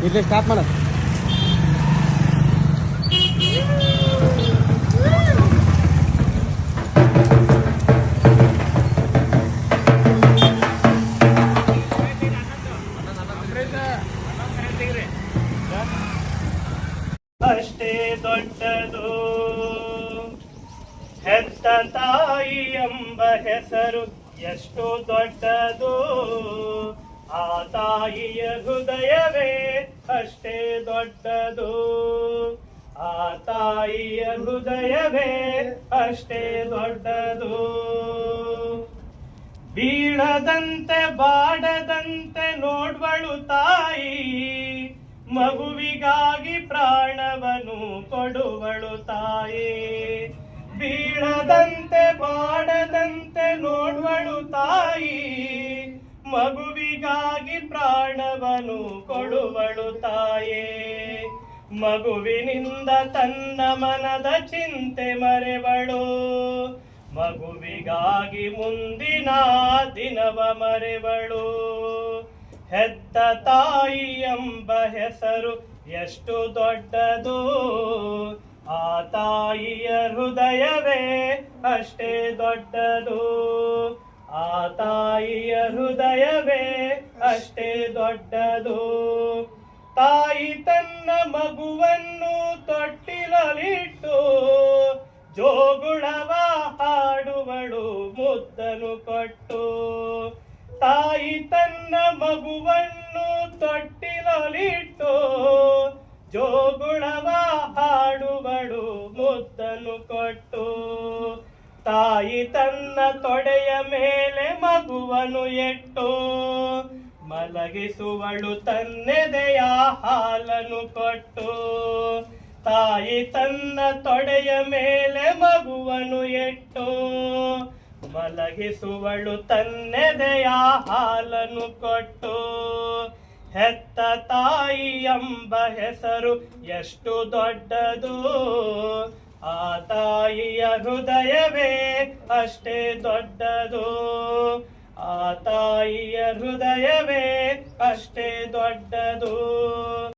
ಇಲ್ಲಿ ಸ್ಟಾಪ್ ಮಾಡ. ಅಷ್ಟೇ ದೊಡ್ಡದು ಹೆತ್ತ ತಾಯಿ ಎಂಬ ಹೆಸರು, ಎಷ್ಟು ದೊಡ್ಡದು ಆ ತಾಯಿಯ ಹೃದಯವೇ ಅಷ್ಟೇ ದೊಡ್ಡದು, ಆ ತಾಯಿಯ ಹೃದಯವೇ ಅಷ್ಟೇ ದೊಡ್ಡದು. ಬೀಳದಂತೆ ಬಾಡದಂತೆ ನೋಡ್ವಳು ತಾಯಿ, ಮಗುವಿಗಾಗಿ ಪ್ರಾಣವನು ಕೊಡುವಳು ತಾಯಿ. ಬೀಳದಂತೆ ಬಾಡದಂತೆ ನೋಡುವಳು ತಾಯಿ, ಮಗುವಿಗಾಗಿ ಪ್ರಾಣವನು ಕೊಡುವಳು ತಾಯೇ. ಮಗುವಿನಿಂದ ತನ್ನ ಮನದ ಚಿಂತೆ ಮರೆವಳು, ಮಗುವಿಗಾಗಿ ಮುಂದಿನ ದಿನವ ಮರೆವಳು. ಹೆತ್ತ ತಾಯಿ ಎಂಬ ಹೆಸರು ಎಷ್ಟು ದೊಡ್ಡದು, ಆ ತಾಯಿಯ ಹೃದಯವೇ ಅಷ್ಟೇ ದೊಡ್ಡದು, ಆ ತಾಯಿಯ ಹೃದಯವೇ ಅಷ್ಟೇ ದೊಡ್ಡದು. ತಾಯಿ ತನ್ನ ಮಗುವನ್ನು ತೊಟ್ಟಿಲಲ್ಲಿಟ್ಟು ಜೋಗುಳವ ಹಾಡುವಳು ಮುದ್ದನು ಕೊಟ್ಟು. ತಾಯಿ ತನ್ನ ಮಗುವನ್ನು ತೊಟ್ಟಿಲಲ್ಲಿಟ್ಟು ಜೋಗುಳವ ಹಾಡುವಳು ಮುದ್ದನು ಕೊಟ್ಟು. ತಾಯಿ ತನ್ನ ತೊಡೆಯ ಮೇಲೆ ಮಗುವನ್ನು ಎಟ್ಟು ಮಲಗಿಸುವಳು ತನ್ನೆದೆಯ ಹಾಲನ್ನು ಕೊಟ್ಟು. ತಾಯಿ ತನ್ನ ತೊಡೆಯ ಮೇಲೆ ಮಗುವನ್ನು ಎಟ್ಟು ಮಲಗಿಸುವಳು ತನ್ನೆದೆಯ ಹಾಲನ್ನು ಕೊಟ್ಟು. ಹೆತ್ತ ತಾಯಿ ಎಂಬ ಹೆಸರು ಎಷ್ಟು ದೊಡ್ಡದು, ಆ ತಾಯಿಯ ಹೃದಯವೇ ಅಷ್ಟೇ ದೊಡ್ಡದು, ಆ ತಾಯಿಯ ಹೃದಯವೇ ಅಷ್ಟೇ ದೊಡ್ಡದು.